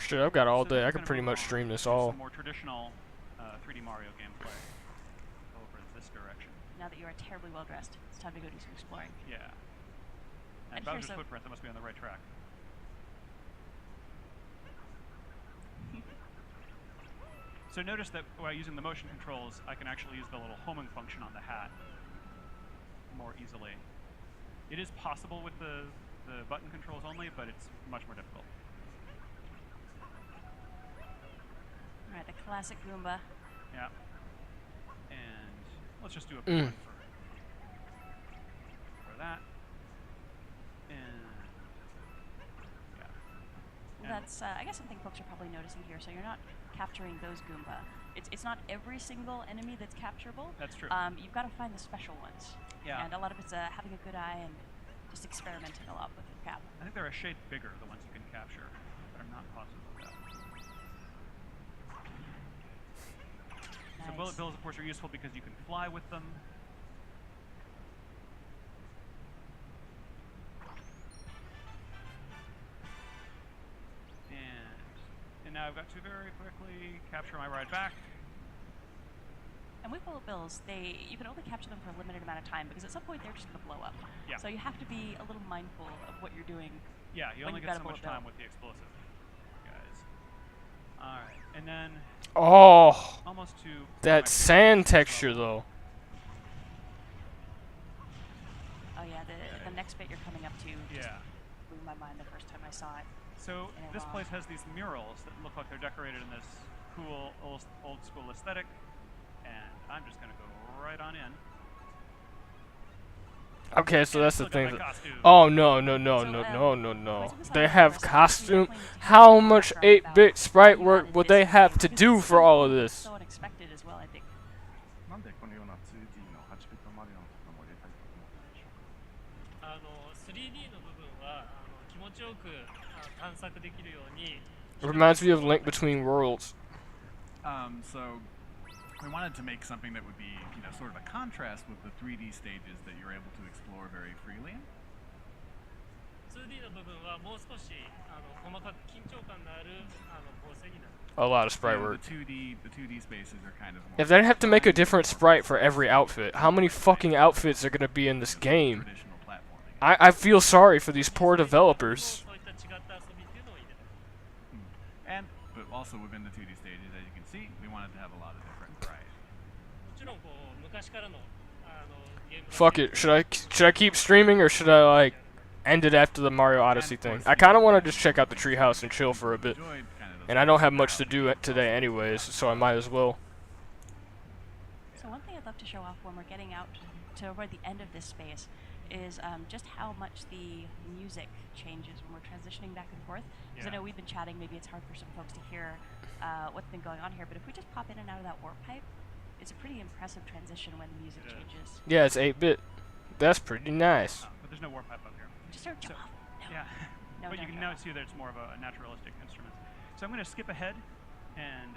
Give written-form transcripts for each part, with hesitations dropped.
Shit, I've got all So day. I we're could gonna pretty move much on stream this to all. some more traditional 3D Mario gameplay over this direction. Now that you are terribly well dressed, it's time to go do some exploring. Yeah. And And here's Bowser's a- footprint, that must be on the right track. So notice that while using the motion controls, I can actually use the little homing function on the hat more easily. It is possible with the button controls only, but it's much more difficult. Alright, the classic Goomba. Yeah. And let's just do a big one for that. And yeah. Well, that's, I guess something folks are probably noticing here. So you're not capturing those Goomba. It's not every single enemy that's capturable. That's true. You've got to find the special ones. Yeah. And a lot of it's having a good eye and just experimenting a lot with your cap. I think they're a shade bigger, the ones you can capture, but I'm not positive of that. Nice. So bullet bills, of course, are useful because you can fly with them. And now I've got to very quickly capture my ride back. And with bullet bills, you can only capture them for a limited amount of time because at some point they're just going to blow up. Yeah. So you have to be a little mindful of what you're doing. Yeah, you when only you've get got so a much bullet time bill. with the explosive, guys. All right, and then Oh, almost to that sand texture though. Oh yeah, the next bit you're coming up to just Yeah. blew my mind the first time I saw it. So in this Iran. place has these murals that look like they're decorated in this cool old school aesthetic, and I'm just gonna go right on in. Okay, so that's the Look at thing. my That, costume. oh no no no So, no no no placing no! this on They the have list, we costume. definitely need to How have much background about 8-bit sprite why you work added would this they in have to because do it's for all of something this? So unexpected as well, I think. なんでこのような 2D の8ビットマリオのところも入れたいと思ったんでしょうか。3D の部分は気持ちよく探索できるように It reminds me of Link Between Worlds. So we wanted to make something that would be, sort of a contrast with the 3D stages that you're able to explore very freely in. 2D の部分はもう少し細かく緊張感のある構成になる。 A lot of sprite You know, work. the 2D spaces are kind of more If they have to make a refined, different sprite for every outfit, how many fucking outfits are gonna be in this game? traditional platforming. I feel sorry for these poor developers. そういった違った遊びっていうのを入れた。 But also within the 2D stages, as you can see, we wanted to have a lot of different variety. もちろんこう昔からのゲームの Fuck it. Should I keep streaming or should I like end it after the Mario Odyssey thing? I kind of want to just check out the treehouse and chill for a bit. Enjoyed kind of those And I don't have much to do today anyways, so I might as well. So one thing I'd love to show off when we're getting out toward the end of this space is just how much the music changes when we're transitioning back and forth. Because I Yeah. know we've been chatting, maybe it's hard for some folks to hear what's been going on here, but if we just pop in and out of that warp pipe, it's a pretty impressive transition when the music It is. changes. Yeah, it's 8-bit. That's pretty nice. Oh, but there's no warp pipe up here. Just start So- jump off. No. Yeah. No, But no, you can no. now see that it's more of a naturalistic instrument. So I'm going to skip ahead and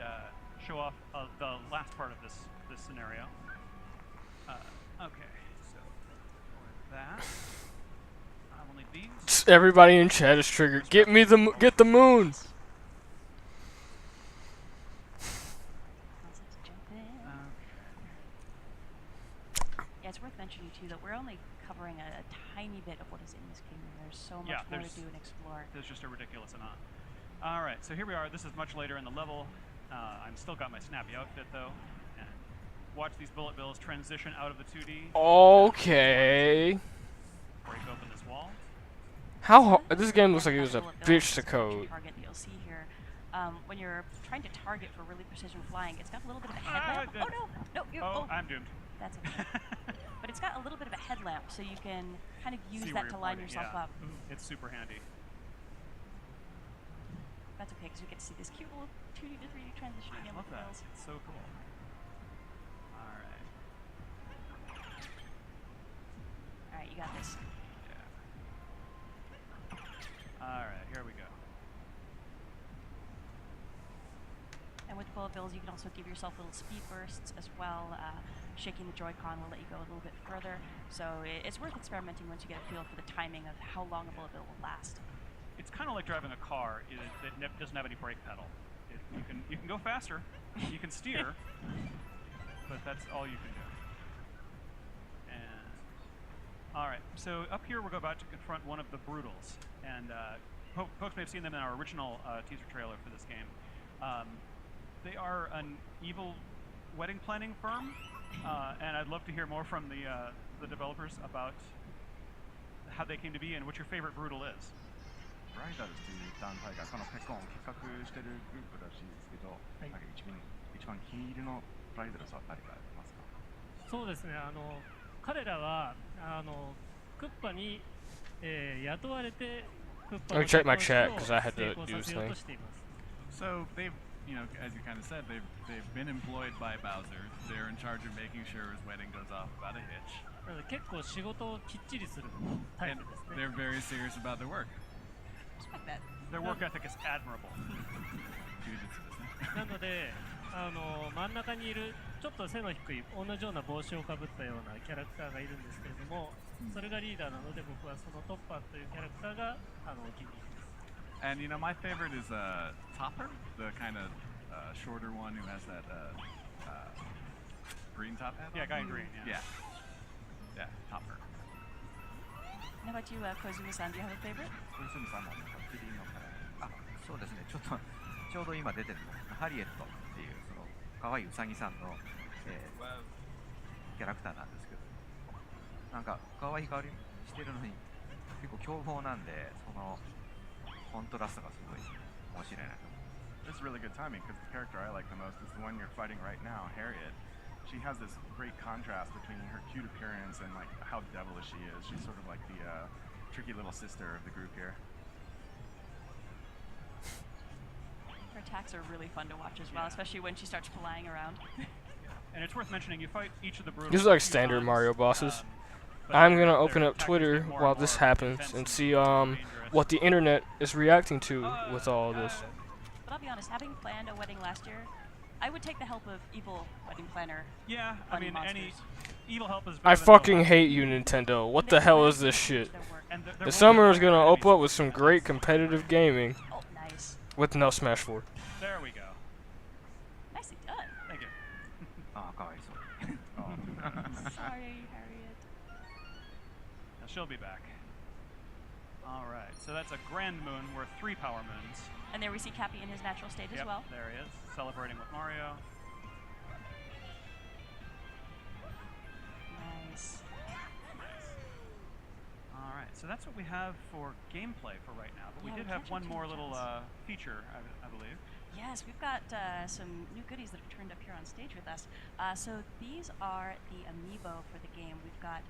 show off the last part of this scenario. Okay, so for that, I will need these. Everybody in chat is triggered. Get the moon. Let's jump in. Yeah, it's worth mentioning too that we're only covering a tiny bit of what is in this kingdom. There's so much Yeah, more to there's- do and explore. There's just a ridiculous amount. All right, so here we are. This is much later in the level. I'm still got my snappy outfit though, and watch these bullet bills transition out of the 2D. Okay. Break open this wall. This game looks like it was a Bullet bitch bills, to it's a code. target that you'll see here. When you're trying to target for really precision flying, it's got a little bit of a headlamp. good. Oh no, no, you're, Oh, I'm doomed. that's okay. But it's got a little bit of a headlamp, so you can kind of use See where that you're to line pointing, yourself yeah. up. It's super handy. That's okay, because you get to see this cute little 2D to 3D transition I again love with the that. bills. It's so cool. All right. All right, you got this. Yeah. All right, here we go. And with bullet bills, you can also give yourself little speed bursts as well. Shaking the Joy-Con will let you go a little bit further. So it's worth experimenting once you get a feel for the timing of how long a bullet bill will last. It's kind of like driving a car. It doesn't have any brake pedal. You can go faster, you can steer, but that's all you can do. And all right, so up here we're about to confront one of the Brutals, and folks may have seen them in our original teaser trailer for this game. They are an evil wedding planning firm, and I'd love to hear more from the developers about how they came to be and what your favorite Brutal is. ライダルズという団体がこのペコンを企画してるグループらしいですけど、なんか一番気に入りのライダルズは誰かいますか？そうですね、彼らはクッパに、雇われてクッパ Let の me check my 結 chat 婚 because 式を I had 成 to 功 do さ this せよう thing. としています。So they've, as you kind of said, they've been employed by Bowser. They're in charge of making sure his wedding goes off without a hitch. なので結構仕事をきっちりするタイ And プですね。 they're very serious about their work. Respect that. Their work ethic is admirable. 充実ですね。なので真ん中にいるちょっと背の低い同じような帽子をかぶったようなキャラクターがいるんですけれども、それがリーダーなので僕はそのトッパーというキャラクターがお気に入りです。 And my favorite is Topper, the kind of shorter one who has that green top hat. Yeah, on. guy in green. Yeah. Yeah, Topper. How about you, Kozumi-san? Do you have a favorite? 小泉さんもキリンのあ、そうですね。ちょうど今出てるのがハリエットっていうその可愛いウサギさんの、キャラクターなんですけど、なんか可愛い香りしてるのに結構凶暴なんで、そのコントラストがすごい面白いなと思う。 This is really good timing because the character I like the most is the one you're fighting right now, Harriet. She has this great contrast between her cute appearance and like how devilish she is. She's sort of like the tricky little sister of the group here. Her attacks are really fun to watch as well, Yeah. especially when she starts flying around. And it's worth mentioning you fight each of the Brutals. This is like a few standard times, Mario bosses. but I'm their- gonna their open up tactics Twitter get more while and this more happens and defensive see and dangerous. what the internet is reacting to with all of this. But I'll be honest, having planned a wedding last year, I would take the help of evil wedding planner. Yeah, I Fun mean, any monsters. evil help is. I better than no fucking help. hate you, Nintendo. What the hell is this shit? Their work. And their The work summer is ethic gonna is open up with some great competitive gaming Oh, nice. with no Smash 4. There we go. Nicely done. Thank you. ああ、かわいそう。 Sorry, Harriet. Now she'll be back. All right, so that's a grand moon worth 3 power moons. And there we see Cappy in his natural state as Yep, well. there he is, celebrating with Mario. Nice. All right, so that's what we have for gameplay for right now. But Yeah, we did we have can't one show too more much little else. feature, I believe. Yes, we've got some new goodies that have turned up here on stage with us. So these are the amiibo for the game. We've got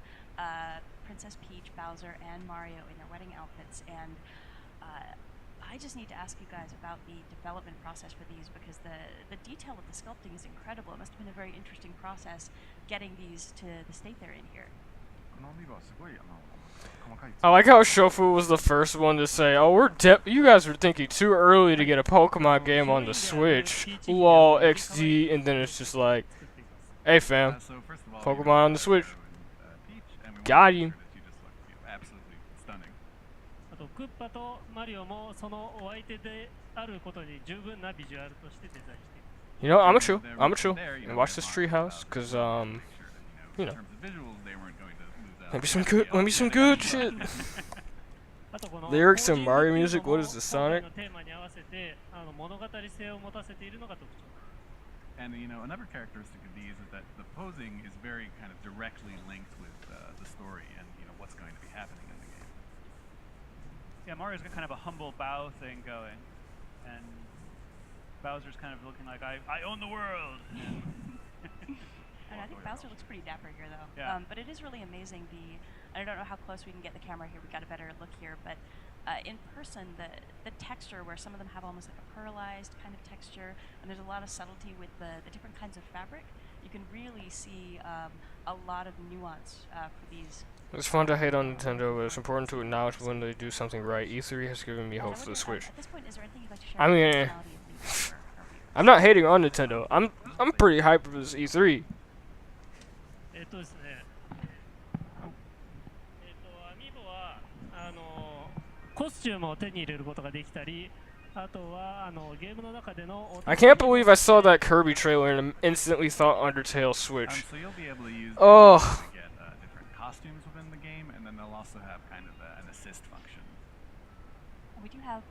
Princess Peach, Bowser, and Mario in their wedding outfits. And I just need to ask you guys about the development process for these because the detail of the sculpting is incredible. It must have been a very interesting process getting these to the state they're in here. このビバはすごい細かい。 I like how Shofu was the first one to say, "Oh, you guys were thinking too early to get a Pokemon game on the Switch." Lol, XD, and then it's just like, 作っています。 "Hey, fam, So first of all, Pokemon on the Switch. Peach, and we Got wanted to him. make sure that you just look, absolutely stunning. あとクッパとマリオもそのお相手であることに十分なビジュアルとしてデザインしています。 You know, I'ma chill. There- I'ma chill there, you and know, watch we this talked treehouse, about cause make sure that, you know. in terms of visuals, they weren't going to lose out. maybe some Definitely good, maybe some on good the shit. あとこの Lyrics and ポージン Mario グっていう music. のも What is this, 今回 Sonic? のテーマに合わせて物語性を持たせているのが特徴。 And another characteristic of these is that the posing is very kind of directly linked with the story and what's going to be happening in the game. Yeah, Mario's got kind of a humble bow thing going, and Bowser's kind of looking like I own the world. And I think Bowser looks pretty dapper here, though. Yeah. But it is really amazing. I don't know how close we can get the camera here. We got a better look here, but in person, the texture where some of them have almost like a pearlized kind of texture, and there's a lot of subtlety with the different kinds of fabric. You can really see a lot of nuance for these. It's fun to hate on Nintendo, but it's important to acknowledge when they do something right. E3 has given me Yeah, hope I for the wonder, Switch. At this point, is there anything you'd like to share I about the mean, personality of these for our viewers? I'm not hating on Nintendo. I'm pretty hyped for this E3. ですね。アミーボはコスチュームを手に入れることができたり、あとはゲームの中での I can't believe I saw that Kirby trailer and instantly thought Undertale Switch. So you'll be able to use Oh. to get different costumes within the game, and then they'll also have kind of an assist function. We do have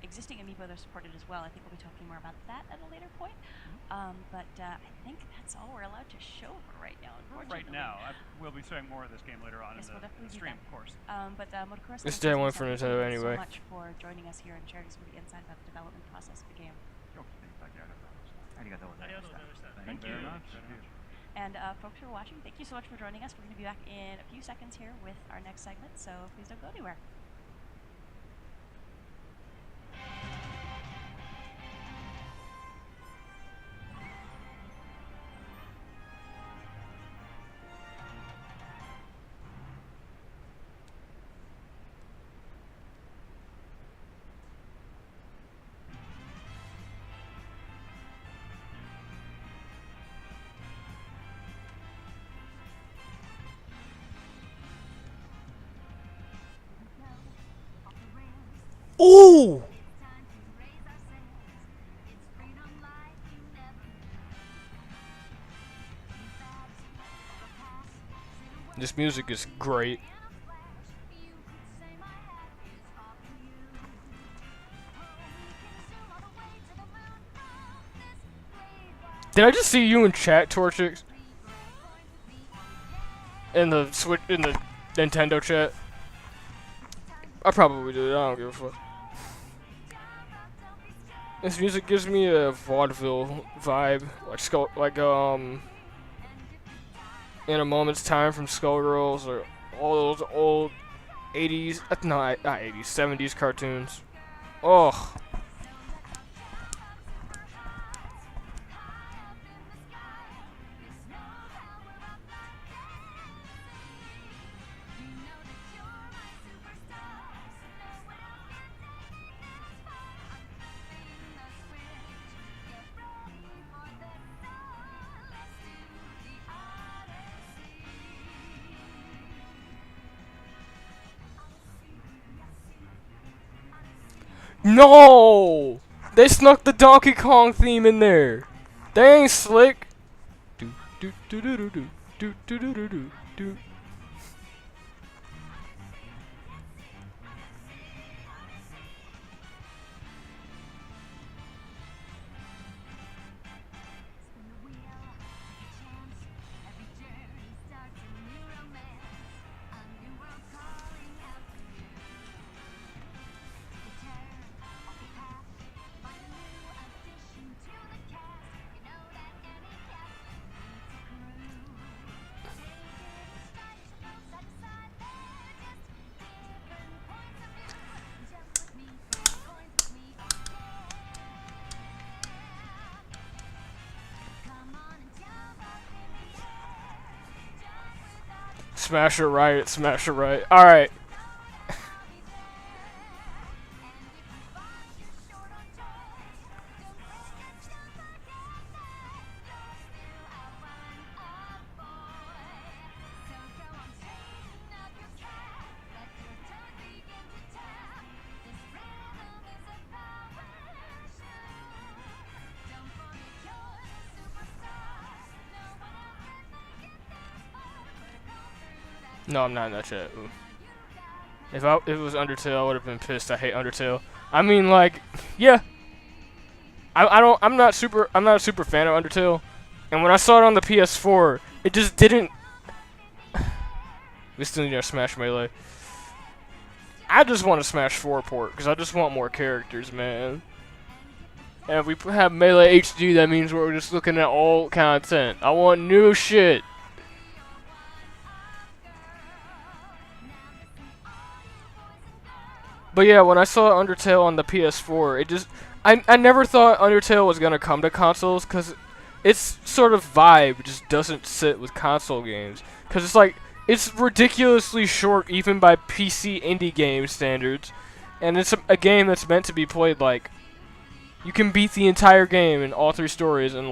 existing amiibo that are supported as well. I think we'll be talking more about that at a later point. But I think that's all we're allowed to show for right now, unfortunately. Right now, we'll be showing more of this game later on Yes, in we'll the definitely do stream, that. of course. But Motokura, It's day one for thank Nintendo you anyway. so much for joining us here and sharing some of the insight about the development process of the game. 今日来ていただきありがとうございました。Thank ありがとうございました。 Thank you very much. And folks who are watching, thank you so much for joining us. We're going to be back in a few seconds here with our next segment, so please don't go anywhere. Ooh! This music is great. Did I just see you in chat, Torchix? In the Switch, in the Nintendo chat? I probably did. I don't give a fuck. This music gives me a vaudeville vibe, In a Moment's Time from Skullgirls, or all those old 80s, not 80s, 70s cartoons. Oh. No! They snuck the Donkey Kong theme in there. They ain't slick. Do do do do do do do do do do do do. Smash it right, smash it right. Alright. No, I'm not in that chat. Ooh. If it was Undertale, I would have been pissed. I hate Undertale. I mean, like, yeah. I'm not a super fan of Undertale. And when I saw it on the PS4, it just didn't. We still need to Smash Melee. I just want a Smash 4 port because I just want more characters, man. And if we have Melee HD, that means we're just looking at old content. I want new shit. But yeah, when I saw Undertale on the PS4, it just... I never thought Undertale was going to come to consoles, because its sort of vibe just doesn't sit with console games. Because it's like, it's ridiculously short even by PC indie game standards. And it's a game that's meant to be played like... You can beat the entire game in all 3 stories in